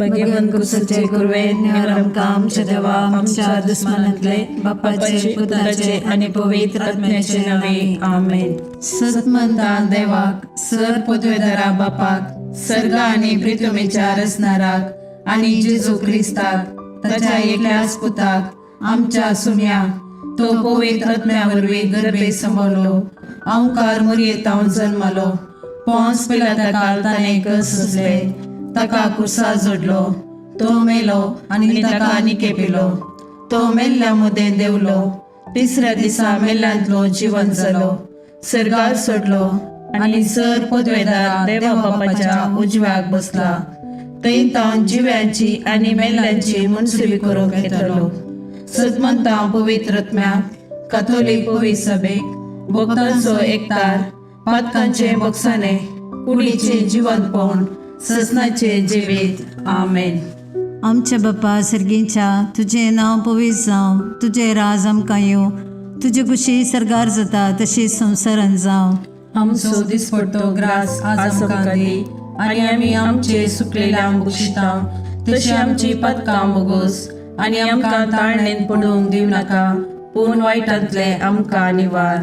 भगवन कुसाचे कुरवे नेवर आमकां आमच्या देवा आमच्या दुस्मनांतले बापाचे पुताचे आनी पवित्र आत्म्याचे नावे आमेन. सतमंता देवाक सर पदवेदारा बापाक सर्ग आनी पृथ्वीच्या रचणाराक आनी जेजू क्रिस्ताक ताच्या एकल्याच पुताक आमच्या सुम्याक तो पवित्र आत्म्या वरवीं गर्भे संभवलो, ओंकार मरियेंतावन जल्मलो, पोंस पिलाताकाल ताणें कस सोंसले, ताका कुर्सा जोडलो, तो मेलो आनी ताका निके पिलो, तो मेल्ल्या मुदें देवलो, तिसऱ्या दिसा मेल्ल्यांतलो जिवंत जालो, सर्गार सोडलो आनी सर पदवेदार देवा बापाच्या उजव्याक बसला, थंय तावन जिव्यांची आनी मेल्ल्यांची मनसुबी करूंक येतलो. सदमंता पवित्र आत्म्याक कॅथोलिक पवित्र सभेक भक्तांचो एकतार पातकांचे बक्षाने कुडीचे जिवंतपण ससनाचे जिवीत आमेन. आमच्या बापा सर्गीच्या तुझे नाव पवित्र जावं, तुझे राज आमकां येवं, तुझी कुशी सरगार जाता तशी संवसारांत जावं. आमचो दिसपडटो ग्रास आज आमकां दी आनी आमी आमचे सुकलेल्यांक बक्षिता तशी आमची पदकां बोगोस आनी आमकां ताळणेन पडूंक दिव नाका, पूण वायटांतले आमकां निवार.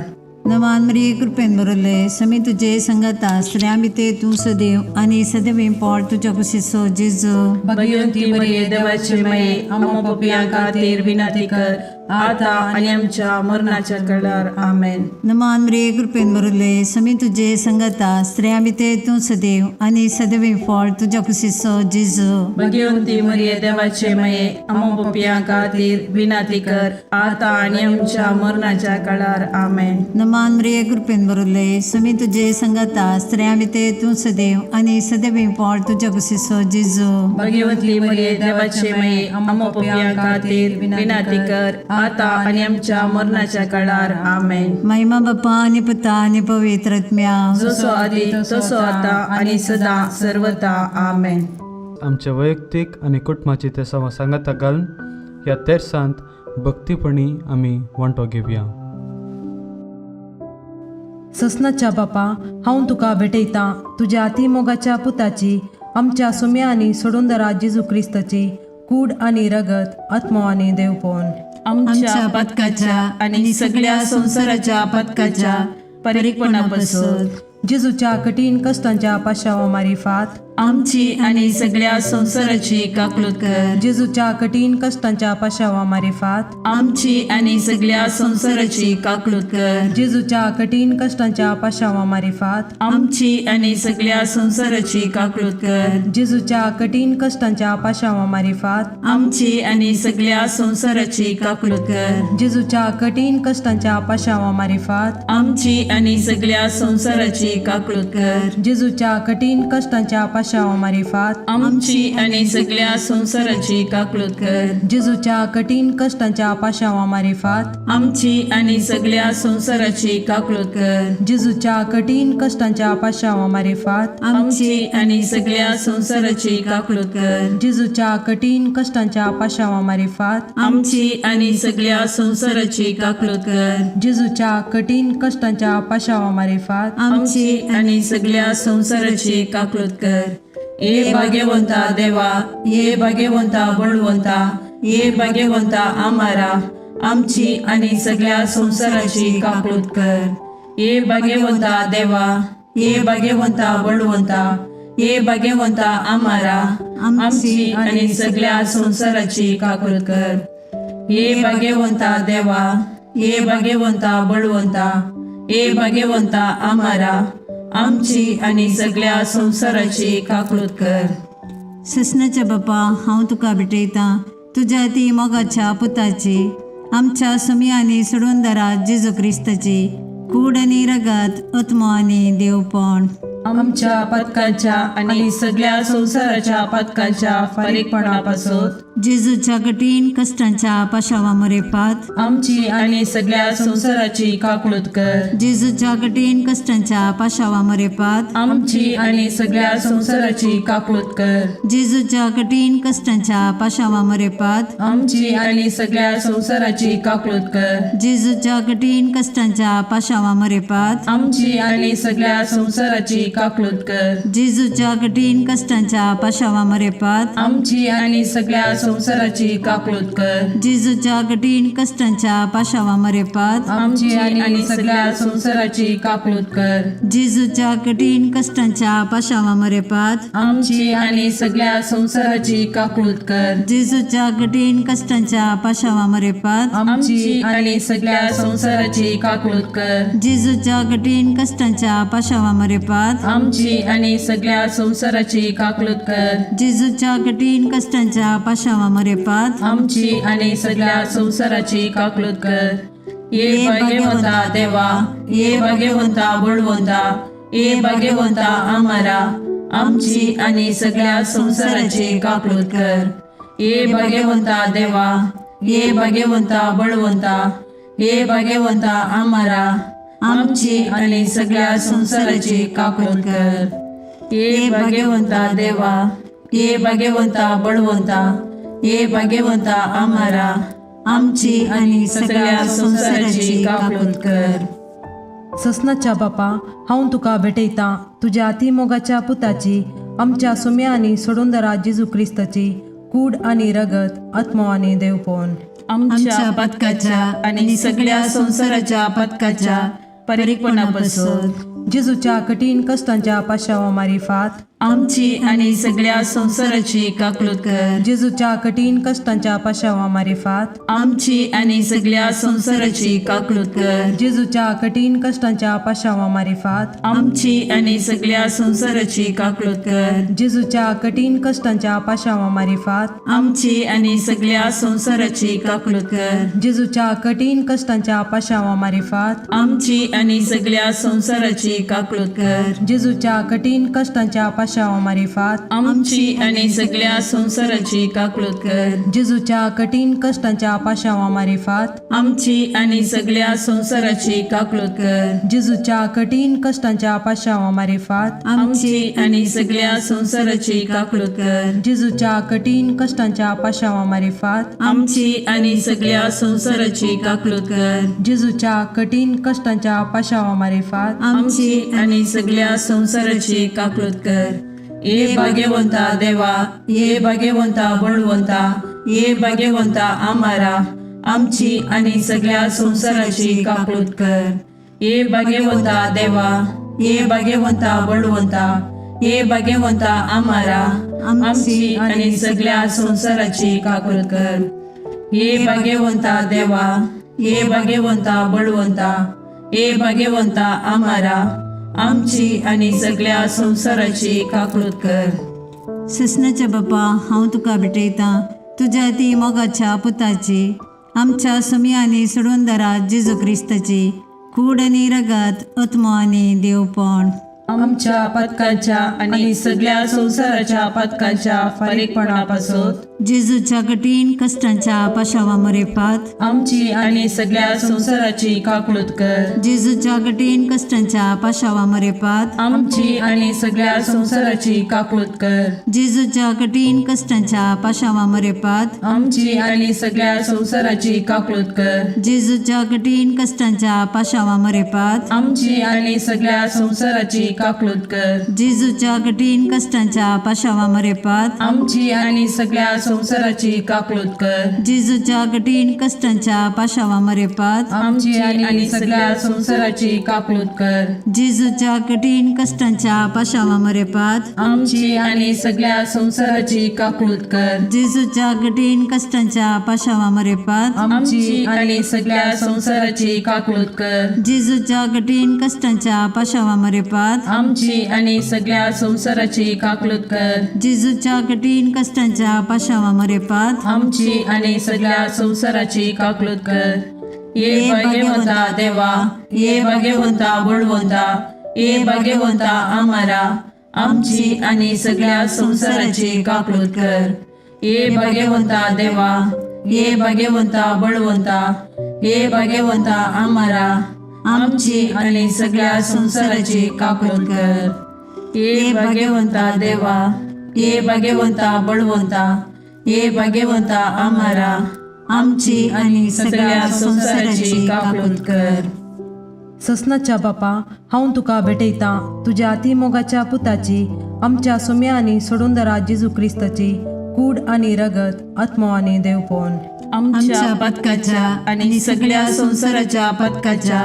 नवान मरिये कृपेन बरयले समी तुजे संगता स्त्रियां भितर तूं सदैव आनी सदैव पोट तुज्या कुशीचो जेजू. भगवंती मरिये देवाचे माये आमकां पापियां खातीर विनंती कर आता आनी आमच्या मरणाच्या काळार आमेन. नमान मरिये कृपेन बरयले समी तुजे संगता स्त्रियां भितर तूं सदैव आनी सदैव पोट तुज्या कुशीचो जेजू. भगवंती मरिये देवाचे माये आमकां पापियां खातीर विनंती कर आता आनी आमच्या मरणाच्या काळार आमेन. नमान मरिये कृपेन बरयले समी तुजे संगता स्त्रियां भितर तूं सदैव आनी सदैव पोट तुज्या कुशीचो जेजू. भगवंती मरिये देवाचे माये आमकां पापियां खातीर विनंती कर आता आनी आमच्या मरणाच्या काळार आमेन. महिमा बापा आनी पुता आनी पवित्र आत्म्या जसो आदी तसो आता आनी सदां सर्वता आमेन. आमच्या वैयक्तीक आनी कुटुंबाची ते सांगाता घालून ह्या तेर्सांत भक्तीपणी आमी वांटो घेवया. ससनाच्या बापा हांव तुका भेटयतां तुज्या अतिमोगाच्या पुताची आमच्या सुम्या आनी सोडूनदरा जेजू क्रिस्ताची कूड आनी रगत आत्मो आनी देवपण आमच्या पदकाच्या आनी सगळ्या संवसाराच्या पदकाच्या परीकपणा पासून जेजूच्या कठीण कश्टांच्या पाशावा मारिफात आमची आनी सगळ्या संवसाराची काकलूत कर. जेजूच्या कठीण कश्टांच्या पाशावा मारिफात आमची आनी सगळ्या संवसाराची काकलूत कर. जेजूच्या कठीण कश्टांच्या पाशावा मारिफात आमची आनी सगळ्या संवसाराची काकलूत कर. जेजूच्या कठीण कश्टांच्या पाशावा मारिफात आमची आनी सगळ्या संवसाराची काकलूत कर. जेजूच्या कठीण कश्टांच्या पाशावा मारिफात आमची आनी सगळ्या संवसाराची काकलूत कर. जेजूच्या कठीण कश्टांच्या पाशावा मारिफात आमची आनी सगळ्या संवसाराची काकलूत कर. जेजूच्या कठीण कश्टांच्या पाशावा मारिफात आमची आनी सगळ्या संवसाराची काकलूत कर. जेजूच्या कठीण कश्टांच्या पाशावा मारिफात आमची आनी सगळ्या संवसाराची काकलूत कर. जेजूच्या कठीण कश्टांच्या पाशावा मारिफात आमची आनी सगळ्या संवसाराची काकलूत कर. जेजूच्या कठीण कश्टांच्या पाशावा मारिफात आमची आनी सगळ्या संवसाराची काकलूत कर. ये भाग्यवंता देवा, ये भाग्यवंता बळवंता, ये भाग्यवंता आमारा आमची आनी सगळ्या संवसाराची काकलूत कर. ये भाग्यवंता देवा, ये भाग्यवंता बळवंता, ये भाग्यवंता आमारा आमची आनी सगळ्या संवसाराची काकलूत कर. ये भाग्यवंता देवा, ये भाग्यवंता बळवंता, ये भाग्यवंता आमारा आमची आनी सगळ्या संवसाराची काकलूत कर. ससनाच्या बापा हांव तुका भेटयतां तुज्या ती मोगाच्या पुताची आमच्या सुम्या आनी सोडूनदरा जेजू क्रिस्ताची कूड आनी रगत आत्मो आनी देवपण आमच्या पदकाच्या आनी सगळ्या संवसाराच्या पदकाच्या परीकपणा पासून जेजूच्या कठीण कष्टांच्या पाशावामरेपात आमची आणि सगळ्या संसाराची काकूळत कर. जेजूच्या कठीण कष्टांच्या पाशावामरेपात आमची आणि सगळ्या संसाराची काकूळत कर. जेजूच्या कठीण कष्टांच्या पाशावामरेपात आमची आणि सगळ्या संसाराची काकूळत कर. जेजूच्या कठीण कष्टांच्या पाशावामरेपात आमची आणि सगळ्या संसाराची काकूळत कर. जेजूच्या कठीण कष्टांच्या पाशावामरेपात आमची आणि सगळ्या संसाराची काकूळत कर. जेजूच्या कठीण कष्टांच्या पाशावामरेपात आमची आणि सगळ्या संसाराची काकूळत कर. जेजूच्या कठीण कष्टांच्या पाशावामरेपात आमची आणि सगळ्या संसाराची काकूळत कर. जेजूच्या कठीण कष्टांच्या पाशावामरेपात आमची आणि सगळ्या संसाराची काकूळत कर. जेजूच्या कठीण कष्टांच्या पाशावामरेपात आमची आणि सगळ्या संसाराची काकूळत कर. जेजूच्या कठीण कष्टांच्या पाशावामरेपात आमची आणि सगळ्या संसाराची काकूळत कर. ये भाग्यवंता देवा, ये भाग्यवंता बळवंता, ये भाग्यवंता आम्हाला, आमची आणि सगळ्या संसाराची काकूळत कर. ये भाग्यवंता देवा, ये भाग्यवंता बळवंता, ये भाग्यवंता आम्हाला, आमची आणि सगळ्या संसाराची काकूळत कर. ये भाग्यवंता देवा, ये भाग्यवंता बळवंता, ये भाग्यवंता आम्हाला, आमची आणि सगळ्या संसाराची काकूळत कर. ससनाच्या बापा हांव तुका भेटयता तुझ्या अतिमोगाच्या पुताची, आमच्या सुम्या सोडून दरा जेजू क्रिस्ताची कूड आणि रगत, आत्मा आणि देवपण. आमच्या पदकाच्या आणि सगळ्या संसाराच्या पदकाच्या परीपणापासून जेजूच्या कठीण कष्टांच्या पाशावामारिफात आमची आणि सगळ्या संसाराची काकूळत कर. जेजूच्या कठीण कष्टांच्या पाशावामारिफात आमची आणि सगळ्या संसाराची काकूळत कर. जेजूच्या कठीण कष्टांच्या पाशावामारिफात आमची आणि सगळ्या संसाराची काकूळत कर. जेजूच्या कठीण कष्टांच्या पाशावामारिफात आमची आणि सगळ्या संसाराची काकूळत कर. जेजूच्या कठीण कष्टांच्या पाशावामारिफात आमची आणि सगळ्या संसाराची काकूळत कर. जेजूच्या कठीण कष्टांच्या पाशावामारिफात आमची आणि सगळ्या संसाराची काकूळत कर. जेजूच्या कठीण कष्टांच्या पाशावामारिफात आमची आणि सगळ्या संसाराची काकूळत कर. जेजूच्या कठीण कष्टांच्या पाशावामारिफात आमची आणि सगळ्या संसाराची काकूळत कर. जेजूच्या कठीण कष्टांच्या पाशावामारिफात आमची आणि सगळ्या संसाराची काकूळत कर. जेजूच्या कठीण कष्टांच्या पाशावामारिफात आमची आणि सगळ्या संसाराची काकूळत कर. ये भाग्यवंता देवा, ये भाग्यवंता बळवंता, ये भाग्यवंता आम्हाला, आमची आणि सगळ्या संसाराची काकूळत कर. ये भाग्यवंता देवा, ये भाग्यवंता बळवंता, ये भाग्यवंता आम्हाला, आमची आणि सगळ्या संसाराची काकूळत कर. ये भाग्यवंता देवा, ये भाग्यवंता बळवंता, ये भाग्यवंता आम्हाला, आमची आणि सगळ्या संसाराची काकूळत कर. ससनाच्या बापा हांव तुका भेटयता तुझ्या ती मोगाच्या पुताची, आमच्या सुम्या सोडून दरा जेजू क्रिस्ताची कूड आणि रगत, आत्मा आणि देवपण. आमच्या पदकाच्या आणि सगळ्या संसाराच्या पदकाच्या परीपणापासून जेजूच्या कठीण कष्टांच्या पाशावामरेपात आमची आणि सगळ्या संसाराची काकूळत कर. जेजूच्या कठीण कष्टांच्या पाशावामरेपात आमची आणि सगळ्या संसाराची काकूळत कर. जेजूच्या कठीण कष्टांच्या पाशावामरेपात आमची आणि सगळ्या संसाराची काकूळत कर. जेजूच्या कठीण कष्टांच्या पाशावामरेपात आमची आणि सगळ्या संसाराची काकूळत कर. जेजूच्या कठीण कष्टांच्या पाशावामरेपात आमची आणि सगळ्या संसाराची काकूळत कर. जेजूच्या कठीण कष्टांच्या पाशावामरेपात आमची आणि सगळ्या संसाराची काकूळत कर. जेजूच्या कठीण कष्टांच्या पाशावामरेपात आमची आणि सगळ्या संसाराची काकूळत कर. जेजूच्या कठीण कष्टांच्या पाशावामरेपात आमची आणि सगळ्या संसाराची काकूळत कर. जेजूच्या कठीण कष्टांच्या पाशावामरेपात आमची आणि सगळ्या संसाराची काकूळत कर. जेजूच्या कठीण कष्टांच्या पाशावामरेपात आमची आणि सगळ्या संसाराची काकूळत कर. ये भाग्यवंता देवा, ये भाग्यवंता बळवंता, ये भाग्यवंता आम्हाला, आमची आणि सगळ्या संसाराची काकूळत कर. ये भाग्यवंता देवा, ये भाग्यवंता बळवंता, ये भाग्यवंता आम्हारा आमची आणि सगळ्या संसाराची काकून कर. ये भाग्यवंता देवा, ये भाग्यवंता बळवंता, ये भाग्यवंता आम्हारा आमची आणि सगळ्या संसाराची काकून कर. ससनाच्या बापा, हांव तुका भेटयता तुझ्या अतिमोगाच्या पुताची, आमच्या सुम्या आणि सोडूनदरा जेजू क्रिस्ताची कूड आणि रगत, आत्मा आणि देवपण. आमच्या पदकाच्या आणि सगळ्या संसाराच्या पदकाच्या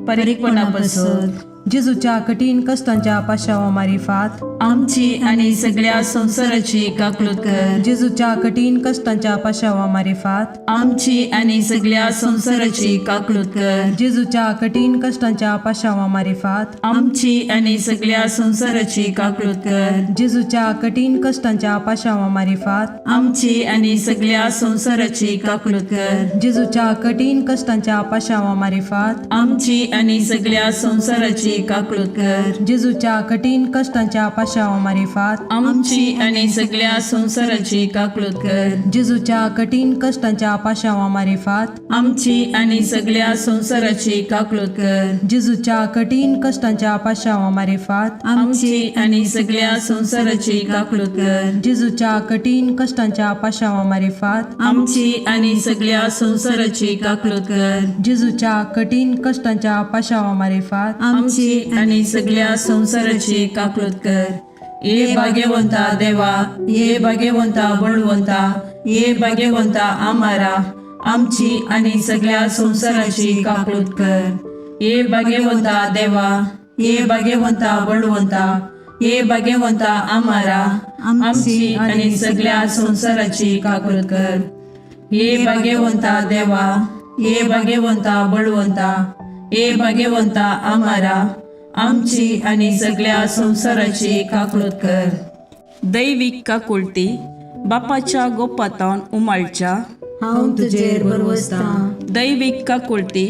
परीकपणापासून जेजूच्या कठीण कष्टांच्या पाशावा मारिफात, आमची आणि सगळ्या संसाराची काकून कर. जेजूच्या कठीण कष्टांच्या पाशावा मारिफात, आमची आणि सगळ्या संसाराची काकून कर. जेजूच्या कठीण कष्टांच्या पाशावा मारिफात, आमची आणि सगळ्या संसाराची काकून कर. जेजूच्या कठीण कष्टांच्या पाशावा मारिफात, आमची आणि सगळ्या संसाराची काकून कर. जेजूच्या कठीण कष्टांच्या पाशावा मारिफात, आमची आणि सगळ्या संसाराची काकून कर. जेजूच्या कठीण कष्टांच्या पाशावा मारिफात, आमची आणि सगळ्या संसाराची काकून कर. जेजूच्या कठीण कष्टांच्या पाशावा मारिफात, आमची आणि सगळ्या संसाराची काकून कर. जेजूच्या कठीण कष्टांच्या पाशावा मारिफात, आमची आणि सगळ्या संसाराची काकून कर. जेजूच्या कठीण कष्टांच्या पाशावा मारिफात, आमची आणि सगळ्या संसाराची काकून कर. जेजूच्या कठीण कष्टांच्या पाशावा मारिफात, आमची आणि सगळ्या संसाराची काकून कर. ये भाग्यवंता देवा, ये भाग्यवंता बळवंता, ये भाग्यवंता आम्हारा आमची आणि सगळ्या संसाराची काकून कर. ये भाग्यवंता देवा, ये भाग्यवंता बळवंता, ये भाग्यवंता आम्हारा आमची आणि सगळ्या संसाराची काकून कर. ये भाग्यवंता देवा, ये भाग्यवंता बळवंता, ये भाग्यवंता आम्हारा आमची आणि सगळ्या संसाराची काकून कर. दैविक काकुळती बापाच्या गोपातान उमाळच्या, हांव तुजेर बरवसता. दैविक काकुळती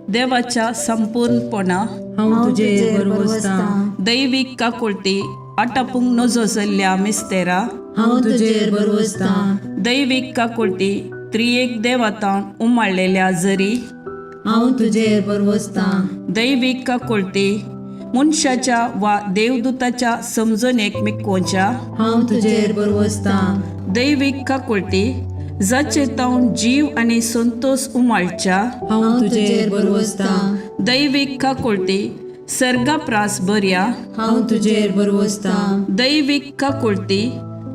देवाच्या संपूर्णपणा, हांव तुजेर बरवसता. दैविक काकुळती आटापूंक नजो जाल्ल्या मिस्तेरा, हांव तुजेर बरवसता. दैविक काकुळती त्रिएक देवातान उमाळलेल्या जरी, हांव तुजेर बरवसता. दैविक काकुळती मनशाच्या वा देवदूताच्या समजणेक मिकोवच्या, हांव तुजेर बरवसता. दैविक काकुळती जाचे तावन जीव आणि संतोष उमाळच्या, हांव तुजेर बरवसता. दैविक काकुळती सर्गाप्रास बऱ्या, हांव तुजेर बरवसता. दैविक काकुळती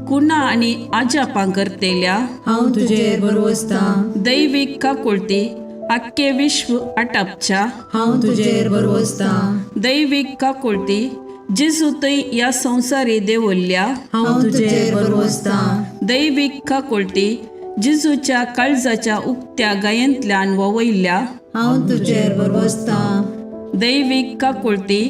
कुणा आणि आजापां करतेल्या, हांव तुजेर बरवसता. दैविक काकुळती आख्खे विश्व आटापच्या, हांव तुजेर बरवसता. दैविक काकुळती जेजू थंय ह्या संवसारी देवल्ल्या, हांव तुजेर बरवसता. दैविक काकुळती जेजूच्या काळजाच्या उक्त्या गायंतल्यान ववयल्या, हांव तुजेर बरवसता. दैविक काकुळती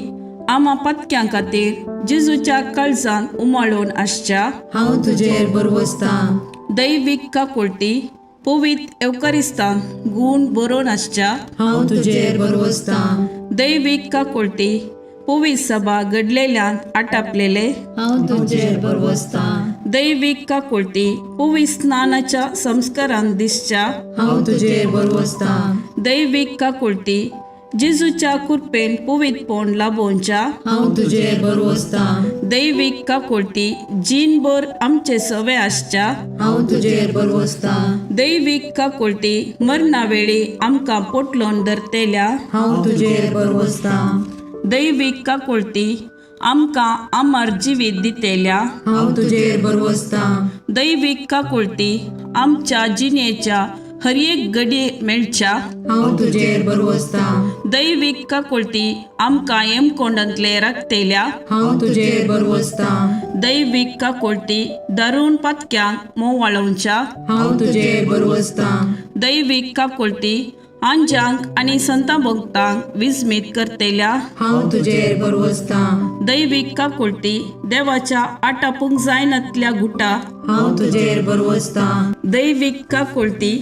आमा पत्क्यां खातीर जेजूच्या काळजान उमाळून आसच्या, हांव तुजेर बरवसता. दैविक काकुळती पवित्र एवकारिस्तान गूण बरोवन आसच्या, हांव तुजेर बरवसता. दैविक काकुळती पवित्र सभा घडलेल्यान आटापलेले, हांव तुजेर बरवसता. दैविक काकुळती पवित्र स्नानाच्या संस्कारान दिसच्या, हांव तुजेर बरवसता. दैविक काकुळती जेजूच्या कृपेन पवित्रपण लाभोवच्या, हांव तुजेर बरवसता. दैविक काकुळती जीनभर आमचे सवे आसच्या, हांव तुजेर बरवसता. दैविक काकुळती मरणा वेळी आमकां पोटलोन धरतेल्या, हांव तुजेर बरवसता. दैविक काकुळती आमकां आमार जिवीत दितेल्या, हांव तुजेर बरवसता. दैविक काकुळती आमच्या जिणेच्या हर एक घडये मेळच्या, हांव तुजेर बरवसता. दैविक काकुळती आमकां हेमकोंडांतले राखतेल्या, हांव तुजेर बरवसता. दैविक काकुळती दारूण पातक्यांक मोव वाळोवच्या, हांव तुजेर बरवसता. दैविक काकुळती आंजांक आणि संतां भक्तांक विस्मीत करतेल्या, हांव तुजेर बरवसता. दैविक काकुळती देवाच्या आटापूंक जायनातल्या गुटा, हांव तुजेर बरवसता. दैविक काकुळती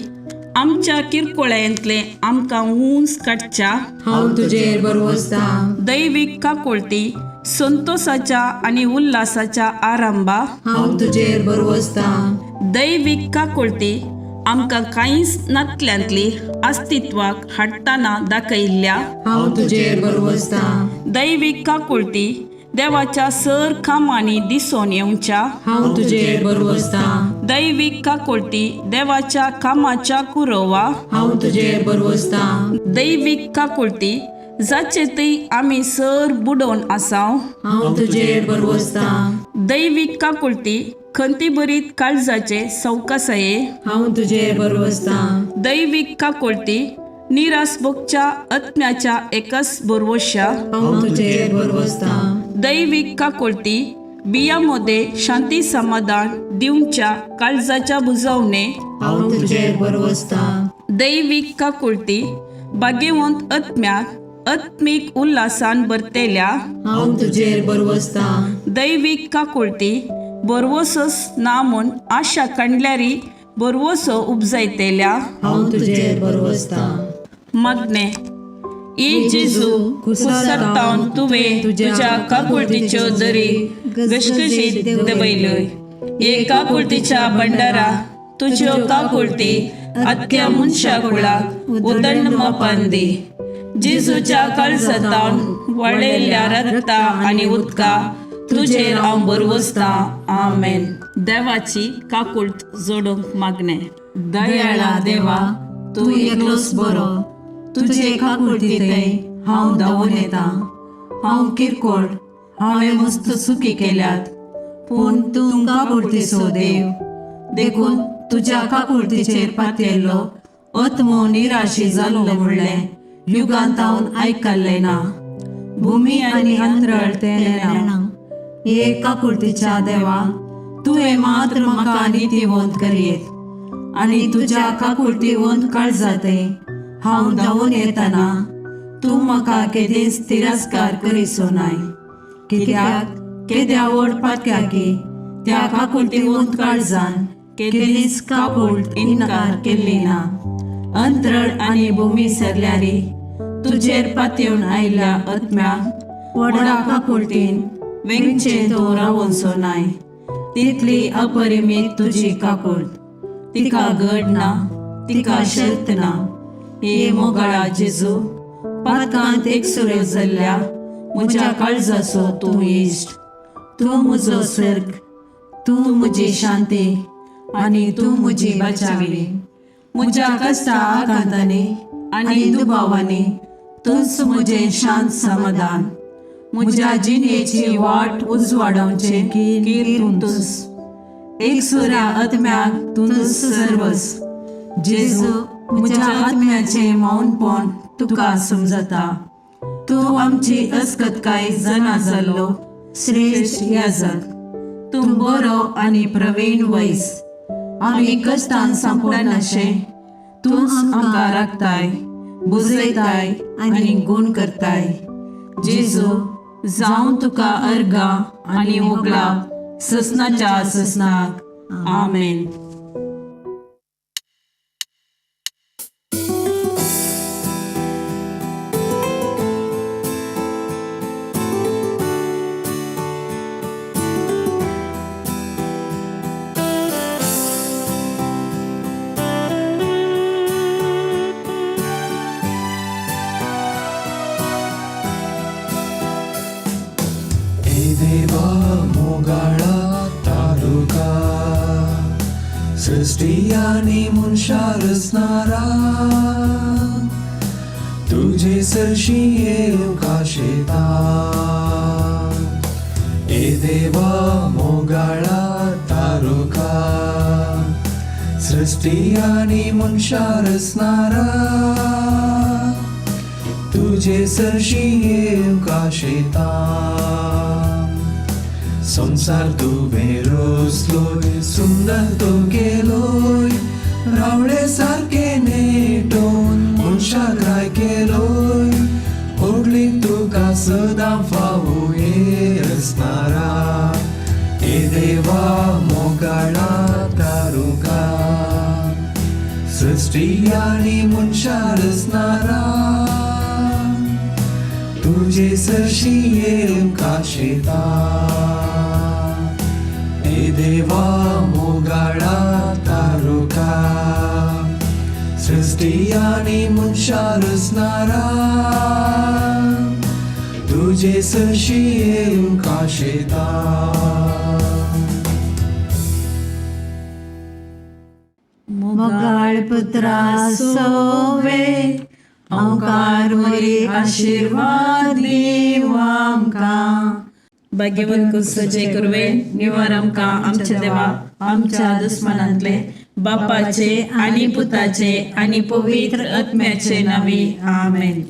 आमच्या किरकोळ्यांतले आमकां ऊंच काडच्या, हांव तुजेर बरवसता. दैविक काकुळती संतोषाच्या आणि उल्हासाच्या आरंभा हांव तुजेर बरवसता. दैवीक काकुळती आमकां कांयच नातल्यांतली अस्तित्वाक हाडटाना दाखयल्ल्या हांव तुजेर बरवसता. दैवीक काकुळती देवाच्या सर कामांनी दिसून येवच्या हांव तुजेर बरवसता. दैवीक काकुळती देवाच्या कामाच्या कुरवा हांव तुजेर बरवसता. दैवीक काकुळती जाचेतय आमी सर बुडोवन आसाव हांव तुजेर बरवसता. दैवीक काकुळती खंती बरीत काळजाचे सवकासये हांव तुजेर बरवसता. दैवीक काकुळती निरासभोगच्या आत्म्याच्या एकच बरवश्या हांव तुजेर बरवसता. दैवीक काकुळती बियामध्ये शांती समाधान दिवच्या काळजाच्या बुजवणे हांव तुजेर बरवसता. दैवीक काकुळती भाग्यवंत आत्म्याक आत्मिक उल्हासान भरतेल्या हांव तुजेर बरवसता. दैवीक काकुळती बरवसोस ना म्हूण आशा काडल्यारी बरवसो उपजायतेल्या हांव तुजेर बरवसता. मागणे ई जेजू कुसरतावन तुवें तुज्या काकुळतीच्यो दरी गशगशीत दबयल्योय. हे काकुळतीच्या भंडारा तुज्यो काकुळती आख्या मनशा कुळाक उदंड मापान दी. जेजूच्या काळजांतावन वळयल्ल्या रक्ता आनी उदका तुजेर हांव बरवसता. आमेन. देवाची काकुळट जोडूंक मागणे. दयाळा देवा तूं एकलोच बरो. तुजे काकुळटीतय हांव धांवून येता. हांव किरकोळ, हांवें मस्त चुकी केल्यात, पूण तूं काकुळटीचो देव. देखून तुज्या काकुळटीचेर पातयल्लो आत्मो निराशी जाल्लो म्हणलें युगांतावन आयकल्लें ना. भुमी आनी अंतराळ तेलेना. हे काकुळटीच्या देवा, तुवें मात्र म्हाका नितीवंत करीत आनी तुज्या काकुळटीवंत काळजातय हांव धांवून येतना तूं म्हाका केदेंच तिरस्कार करिसो नाय. कित्याक केद्या व्हड पातक्याकी त्या काकुळटीवंत काळजान केदीच काकुळट इन्कार केल्ली ना. अंतराळ आनी भुमी सरल्यारी तुजेर पातयेवन आयल्या आत्म्याक व्हडा काकुळटीन वेंगचे तो रावोनसो नाय. तितली अपरिमीत तुजी काकुळट. तिका घड ना, तिका शर्त ना. हे मोगाळा जेजू, पातकांत एकसुरे जाल्ल्या म्हज्या काळजाचो तूं इश्ट. तूं म्हजो सर्ग, तूं म्हजी शांती आनी तूं म्हजी बचावी. म्हज्या कश्टा आघातांनी आनी दुबावांनी तूंच म्हजें शांत समाधान. म्हज्या जिणेची वाट उजवाडोवचें कीर तूंच. एकसुऱ्या आत्म्याक तूंच सर्वस. जेजू, म्हज्या आत्म्याचें मौनपण तुका समजता. तूं आमची अस्कतकाय जाणा जाल्लो श्रेश्ठ याजक. तूं बरो आनी प्रवीण वैस. आमी कश्टान सांपडनाशे तूंच आमकां राखताय, बुजयताय आनी गूण करताय. जेजू, जावं तुका अर्गा आनी मोगला ससनाच्या ससनाक. आमेन. देवा मोगाळा तालुका सृष्टी आणि मनशा रचणारा तुझे सरशी येवकाशेता. ए देवा मोगाळा तालुका सृष्टी आणि मनशा रचणारा तुझे सरशी येवकाशेता. संसार तुवें रोसलोय, सुंदर तो केलोय, रावळे सारके नेटोवन मनशाक राय केलोय. व्हडली तुका सदां फावो हे रचणारा. ए देवा मोगाळा तारुका सृष्टी आनी मनशा रचणारा तुझे तुझे सरशी येऊन काशेता हे देवा मोगाळा तारोका सृष्टी आणि मनशा रचणारा तुझे सरशी येऊन काशेता मोगाळ पुत्रा सोवे ओंकार मरी आशीर्वाद दीव आमकां भाग्यवन कुसचे कुरवे निवार आमकां आमच्या देवा आमच्या दुस्मनांतले बापाचे आणि पुताचे आणि पवित्र आत्म्याचे नावे आमेन.